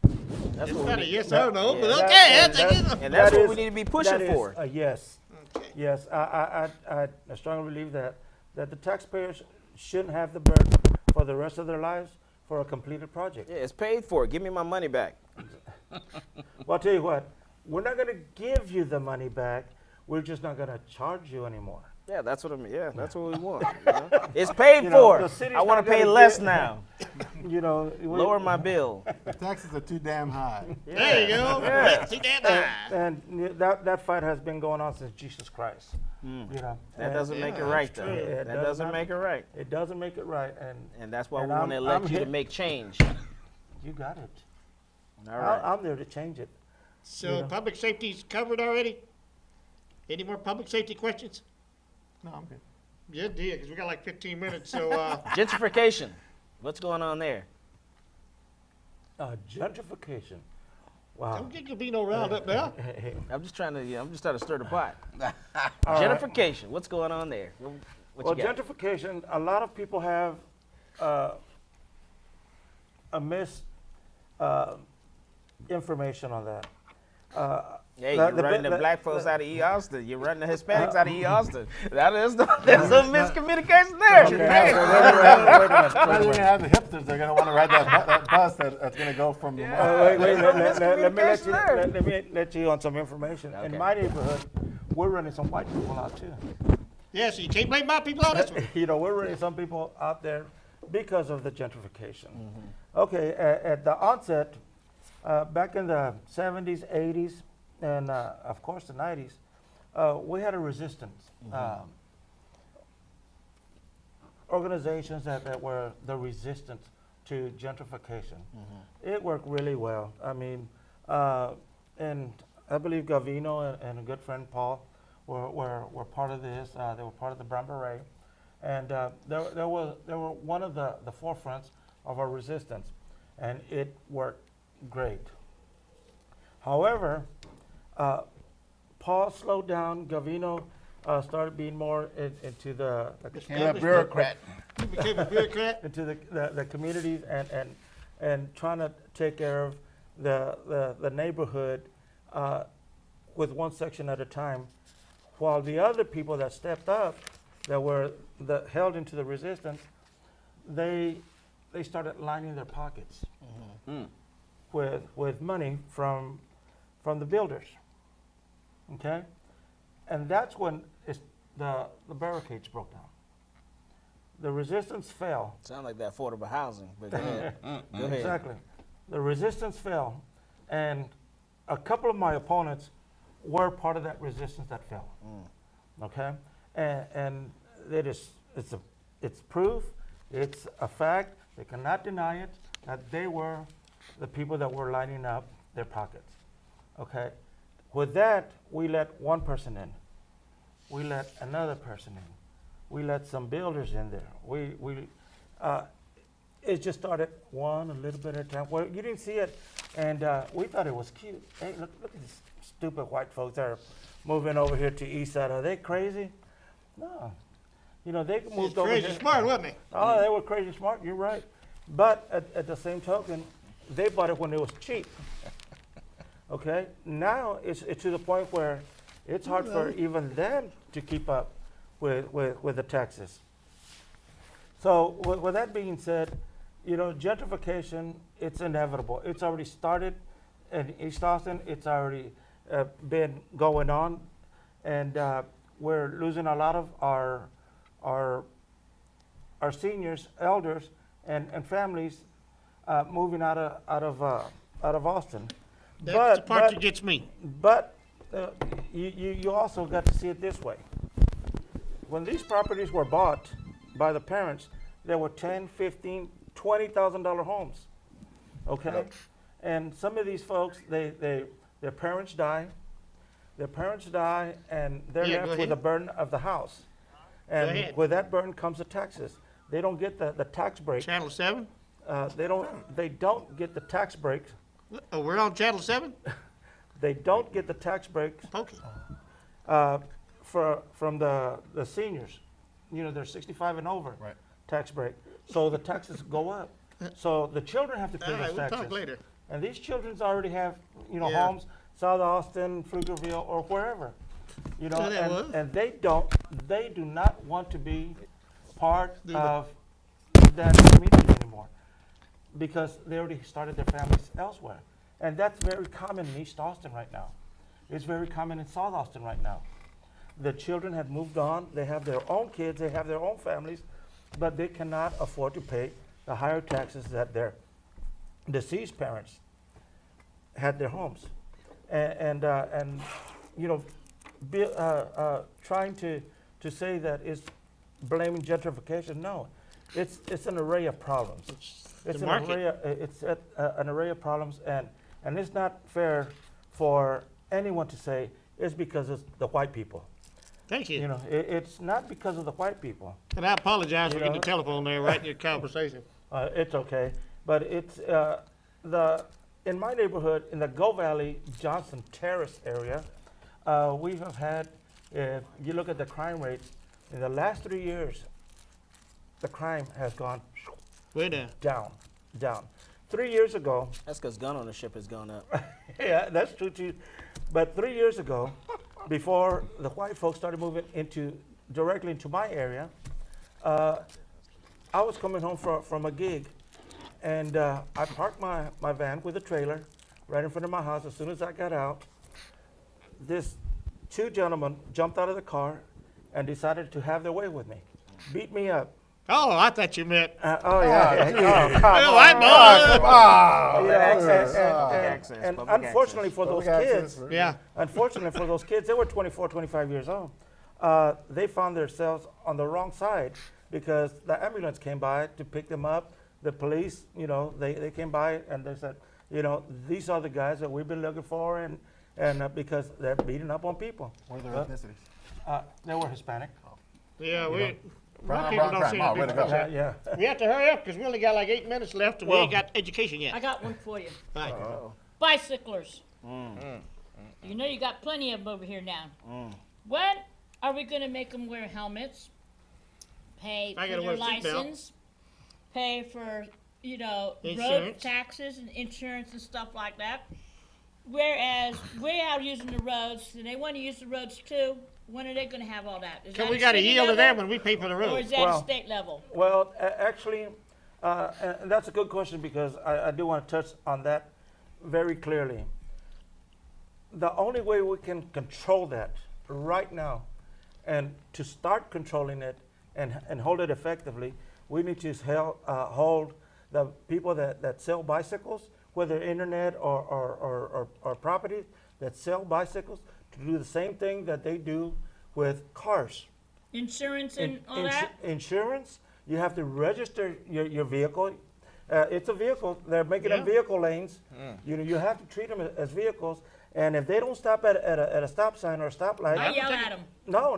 That's It's what we not a need. yes Yeah. or no, but That- okay, that- that's a yes. And that's that what is- we need to be that pushing is for. a yes. Okay. Yes, I strongly believe that the taxpayers shouldn't have the burden for the rest of their lives for a completed project. Yeah, it's paid for. Give me my money back. Well, I'll tell you what, we're not gonna give you the money back, we're just not gonna charge you anymore. Yeah, that's what I mean. Yeah, that's what we want. You know? It's paid You know, for. the city's I want not to pay gonna less get- now. You know, Lower my bill. The taxes are too damn high. There you go. Yeah. See that? Ah. and that fight has been going on since Jesus Christ. You know, That and doesn't make it Yeah, right, that's though. true. It That does doesn't not- make it right. it doesn't make it right, And that's why And we want to I'm elect you to hit- make change. you got it. All right. I'm there to change it. So Yeah. public safety's covered already? Any more public safety questions? No, I'm good. Yeah, dear, because we got like 15 minutes, so, Gentrification. What's going on there? Gentrification. Wow. don't get Gavino riled up now. I'm just trying to stir the pot. All right. Gentrification. What's going on there? What Well, you got? gentrification, a lot of people have a information on that. Hey, the- you're the running bit- the the- black folks out of E. Austin. You're running the Hispanics out of E. Austin. There's some miscommunication there. Okay, now, wait a minute. Now you're gonna have the hipsters. They're gonna want to ride that bus that's gonna go from. Wait, There's no let me let you, miscommunication there. let me let you on some information. Okay. In my neighborhood, we're running some white people out too. Yeah, so you can't blame my people on this one. You know, we're running some people out there because of the gentrification. Okay, at the onset, back in the 70s, 80s, and of course the 90s, we had a resistance. Organizations that were the resistance to gentrification. It worked really well. I mean, and I believe Gavino and a good friend Paul were part of this. They were part of the Brown Beret, and they were one of the forefronts of our resistance, and it worked great. However, Paul slowed down. Gavino started being more into the Became a bureaucrat. You became a bureaucrat. into the communities and trying to take care of the neighborhood with one section at a time, while the other people that stepped up, that were held into the resistance, they started lining their pockets with money from the builders. Okay, and that's when the barricades broke down. The resistance fell. Sound like that affordable housing, but go ahead. Go ahead. Exactly. The resistance fell, and a couple of my opponents were part of that resistance that fell. Okay, and it's proof, it's a fact. They cannot deny it that they were the people that were lining up their pockets. Okay, with that we let one person in, we let another person in, we let some builders in there. It just started one a little bit at a time. Well, you didn't see it, and we thought it was cute. Hey, look at these stupid white folks that are moving over here to East Side. Are they crazy? No. You know, they moved over Crazy here. smart, wasn't he? Oh, they were crazy smart. You're right. But at the same token, they bought it when it was cheap. Okay. Now it's to the point where it's hard for even them to keep up with the taxes. So with that being said, you know, gentrification, it's inevitable. It's already started in East Austin. It's already been going on, and we're losing a lot of our seniors, elders, and families moving out of Austin. That's the part that gets me. But you also got to see it this way. When these properties were bought by the parents, there were $10,000, $15,000, $20,000 homes. Okay, and some of these folks, their parents die. Their parents die, and they're Yeah, go left with ahead. the burden of the house. And ahead. with that burden comes the taxes. They don't get the tax break. Channel 7? They don't get the tax break. Oh, we're on Channel 7? They don't get the tax break Okay. from the seniors. You know, they're 65 and over. Right. Tax break. So the taxes go up. So the children have to pay All those right, we'll taxes. talk later. And these children already have, you know, Yeah. homes, South Austin, Pflugerville, or wherever. You know, Oh, that was? and they do not want to be part of that community anymore because they already started their families elsewhere. And that's very common in East Austin right now. It's very common in South Austin right now. The children have moved on, they have their own kids, they have their own families, but they cannot afford to pay the higher taxes that their deceased parents had their homes. And you know, trying to say that is blaming gentrification, no. It's an array of problems. It's the an market. array of, an array of problems, and it's not fair for anyone to say it's because it's the white people. Thank you. You know, it's not because of the white people. And I apologize for You getting the know? telephone there right in your conversation. It's okay, but it's in my neighborhood in the Go Valley Johnson Terrace area. We have had, if you look at the crime rates in the last 3 years, the crime has gone Way down. down. 3 years ago, That's because gun ownership has gone up. yeah, that's true too. But 3 years ago, before the white folks started moving directly into my area, I was coming home from a gig, and I parked my van with a trailer right in front of my house. As soon as I got out, this two gentlemen jumped out of the car and decided to have their way with me, beat me up. Oh, I thought you meant. Oh yeah, Well, white boy. and unfortunately for those kids, Yeah. unfortunately for those kids, they were 24, 25 years old. They found themselves on the wrong side because the ambulance came by to pick them up. The police, you know, they came by and they said, you know, these are the guys that we've been looking for, and because they're beating up on people. What are their ethnicities? They were Hispanic. Yeah, we. Brown, People brown, don't crap, seem Ma, to way be to go. upset. Yeah. We have to hurry up because we only got like 8 minutes left and we ain't got education yet. I got one for you. Right. Bicyclers. You know you got plenty of them over here now. When are we gonna make them wear helmets? Pay I for gotta their wear a seatbelt. license? Pay for, you know, road Insurance. taxes and insurance and stuff like that? whereas we're out using the roads, and they want to use the roads too. When are they going to have all that? Is So that we a gotta city yield to level, them when we pay for the or road. is that Well- a state level? Well, actually, and that's a good question because I do want to touch on that very clearly. The only way we can control that right now, and to start controlling it and hold it effectively, we need to hold the people that sell bicycles, whether internet or properties that sell bicycles, to do the same thing that they do with cars. Insurance and In- all that? Insurance, you have to register your vehicle. It's a vehicle. They're making them Yeah. vehicle lanes. You have to treat them as vehicles. And if they don't stop at a stop sign or a stoplight, I yell at them. no.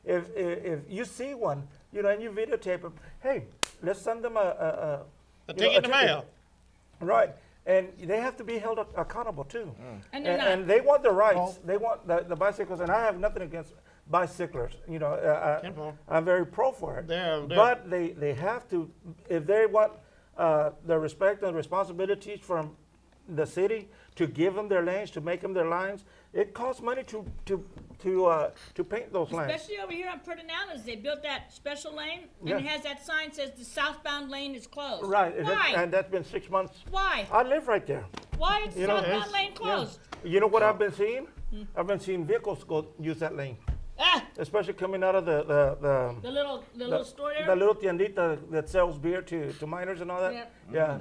If you see one, and you videotape them, hey, let's send them A ticket in the mail. Right. And they have to be held accountable too. And they're not. And they want the rights. They want the bicycles, and I have nothing against bicyclers. Simple. I'm very pro for it. They're- But they have to, if they want the respect and responsibilities from the city to give them their lanes, to make them their lines, it costs money to paint those lanes. Especially over here on Perdonanas, they built that special lane, and Yeah. it has that sign says the southbound lane is closed. Right. Why? And that's been 6 months. Why? I live right there. Why is the You know, southbound it's- lane closed? You know what I've been seeing? I've been seeing vehicles go use that lane, Ah, especially coming out of the the little store there. the little tiendita that sells beer to minors and all that. Yep. Yeah.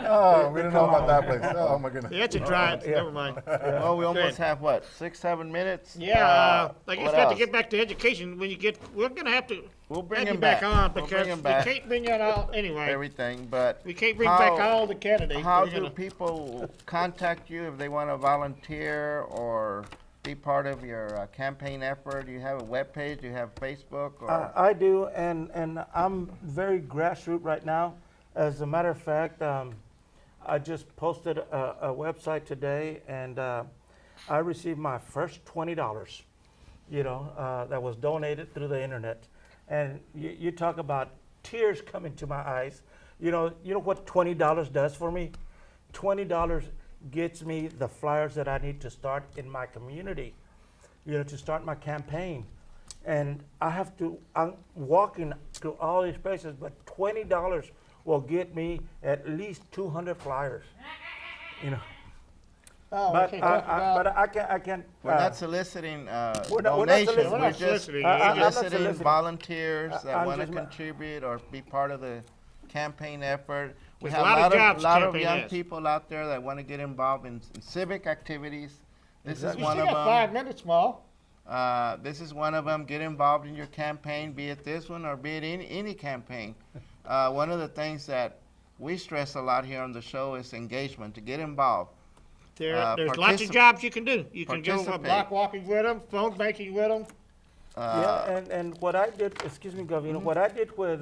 Oh, we didn't know about that place. Oh, my goodness. Yeah, it's a drive. Yeah. Never mind. Well, we almost Good. have what, 6-7 minutes? Yeah, I guess what we have to else? get back to education. We're gonna have to We'll bring have him you back on We'll because bring him we back. can't bring out all anyway. Everything, but We can't bring back How- all the candidates. how We're do gonna- people contact you if they want to volunteer or be part of your campaign effort? Do you have a web page? Do you have Facebook? Or I do, and I'm very grassroots right now. As a matter of fact, I just posted a website today, and I received my first $20. That was donated through the internet, and you talk about tears coming to my eyes. You know what $20 does for me? $20 gets me the flyers that I need to start in my community, to start my campaign. And I'm walking to all these places, but $20 will get me at least 200 flyers. Oh, But okay, talk about- I can't. we're not soliciting we're not donations. soliciting. We're not just soliciting. I'm not soliciting soliciting. volunteers that I'm want to just ma- contribute or be part of the campaign effort. We There's have a lot of jobs lot of campaign young has. people out there that want to get involved in civic activities. This is We one still of got them. 5 minutes, Small. This is one of them. Get involved in your campaign, be it this one or be it any campaign. One of the things that we stress a lot here on the show is engagement, to get involved. There's lots of jobs you can do. You can go participate. block walking with them, phone banking with them. Yeah, and what I did, excuse me, Governor, what I did with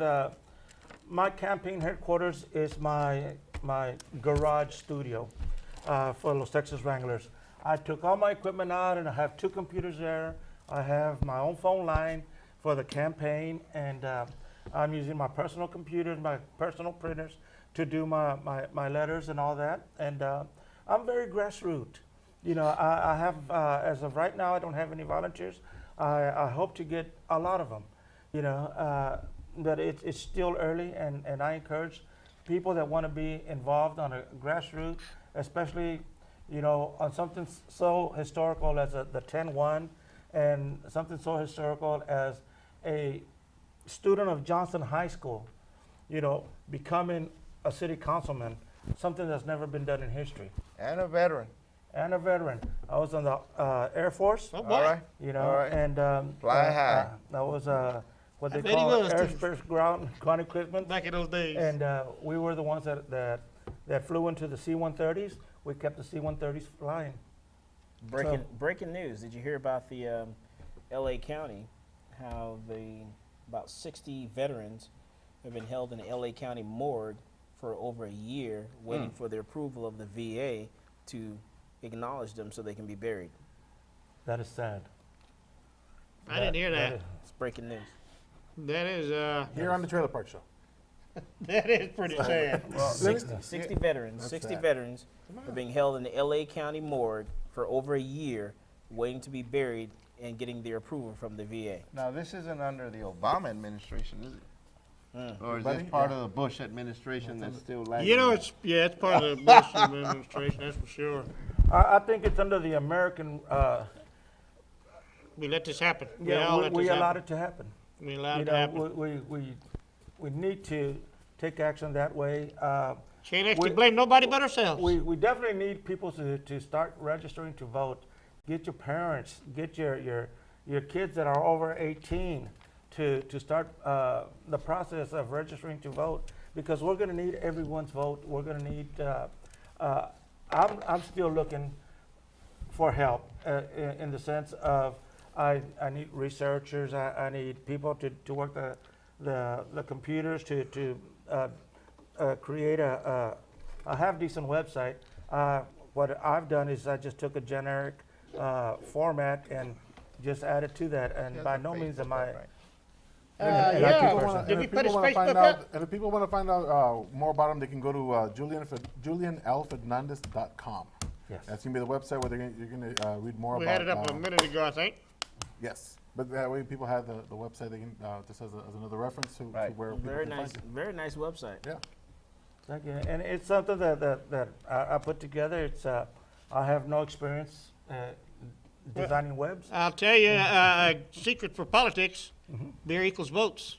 my campaign headquarters is my garage studio for Los Texas Wranglers. I took all my equipment out, and I have 2 computers there. I have my own phone line for the campaign, and I'm using my personal computers, my personal printers to do my letters and all that. And I'm very grassroots. I have, as of right now, I don't have any volunteers. I hope to get a lot of them, but it's still early, and I encourage people that want to be involved on a grassroots, especially, on something so historical as the 10-1, and something so historical as a student of Johnson High School, becoming a city councilman, something that's never been done in history. And a veteran. And a veteran. I was on the Air Force, Oh, All boy. right. All right. and Fly high. that was what I they bet he call was, too. airspace ground equipment. Back in those days. And we were the ones that flew into the C-130s. We kept the C-130s flying. Breaking news. Did you hear about the L.A. County, how about 60 veterans have been held in the L.A. County morgue for over a year, waiting for the approval of the VA to acknowledge them so they can be buried. That is sad. I didn't hear that. is- It's breaking news. That is, Here on the Trailer Park Show. That is pretty sad. 60 veterans. 60 sad. veterans are being held in the L.A. County morgue for over a year, waiting to be buried and getting their approval from the VA. Now, this isn't under the Obama administration, is it? Or is Buddy, this part of the Bush administration that's still lagging? You know, it's part of the Bush administration, that's for sure. I think it's under the American, We let this happen. we allowed it to happen. We allowed You it to know, happen. we need to take action that way. Can't actually we- blame nobody but ourselves. We definitely need people to start registering to vote. Get your parents, get your kids that are over 18 to start the process of registering to vote, because we're going to need everyone's vote. We're going to need. I'm still looking for help in the sense of I need researchers. I need people to work the computers to create a half decent website. What I've done is I just took a generic format and just added to that, and by no means am I. Did we put his Facebook up? And if people want to find out more about him, they can go to julianlfernandez.com. Yes. That's going to be the website where you're going to read more We about. had it up a minute ago, I think. Yes, but that way people have the website. They can just as another reference to where people Very can nice, find it. very nice website. Yeah. Thank you. And it's something that I put together. It's I have no experience designing webs. I'll tell you a secret for politics. Beer equals votes.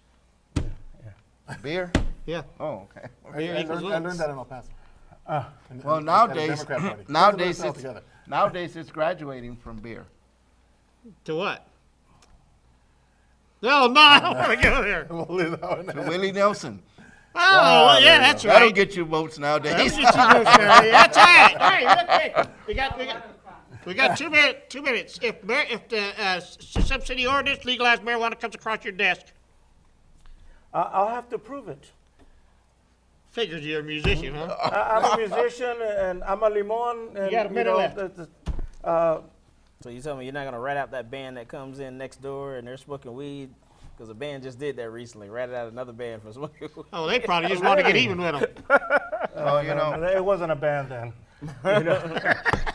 Beer? Yeah. Oh, okay. Beer I equals learned votes. that in El Paso. Well, At the nowadays, Democrat Party. nowadays All it's, together. nowadays it's graduating from beer. To what? No, I don't want to go there. We'll leave that one To there. Willie Nelson. Oh, well, yeah, that's That'll right. get you votes nowadays. That's right. Hey, look, we got 2 minutes. 2 minutes. If the subsidy ordinance legalized marijuana comes across your desk, I'll have to prove it. figures you're a musician, huh? I'm a musician and I'm a limon. And, got a minute know, left. So you tell me you're not gonna rat out that band that comes in next door and they're smoking weed? Because a band just did that recently, ratted out another band for smoking weed. Oh, they probably just want to get even with them. Oh, you know, it wasn't a band then. You know?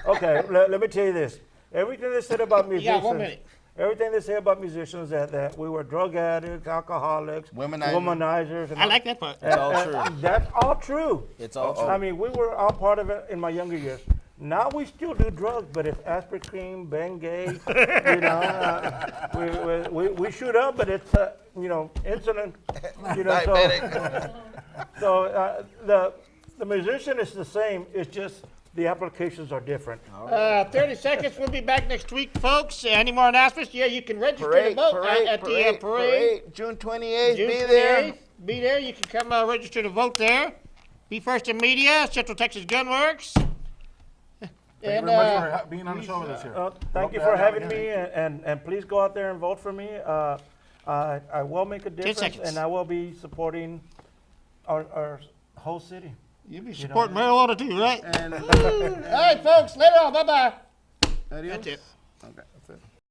Okay, let me tell you this. Everything they said about You musicians. got 1 minute. Everything they say about musicians that we were drug addicts, alcoholics, womanizers. And I like that part. It's all true. That's all true. It's all true. I mean, we were all part of it in my younger years. Now we still do drugs, but it's aspirin, Bengay, you know, we shoot up, but it's you know, insulin, you know. So the musician is the same. It's just the applications are different. 30 seconds. We'll be back next week, folks. Any more announcements? Yeah, you can register to vote at the parade. June 28th, June be there. 28th. Be there. You can come register to vote there. Be First in Media, Central Texas Gunworks. Thank you very much for being on the show with us here. Thank you for having me, and please go out there and vote for me. I will make a difference, seconds. and I will be supporting our whole city. You'll be supporting marijuana too, right? And All right, folks. Later on. Bye-bye. adios. That's it.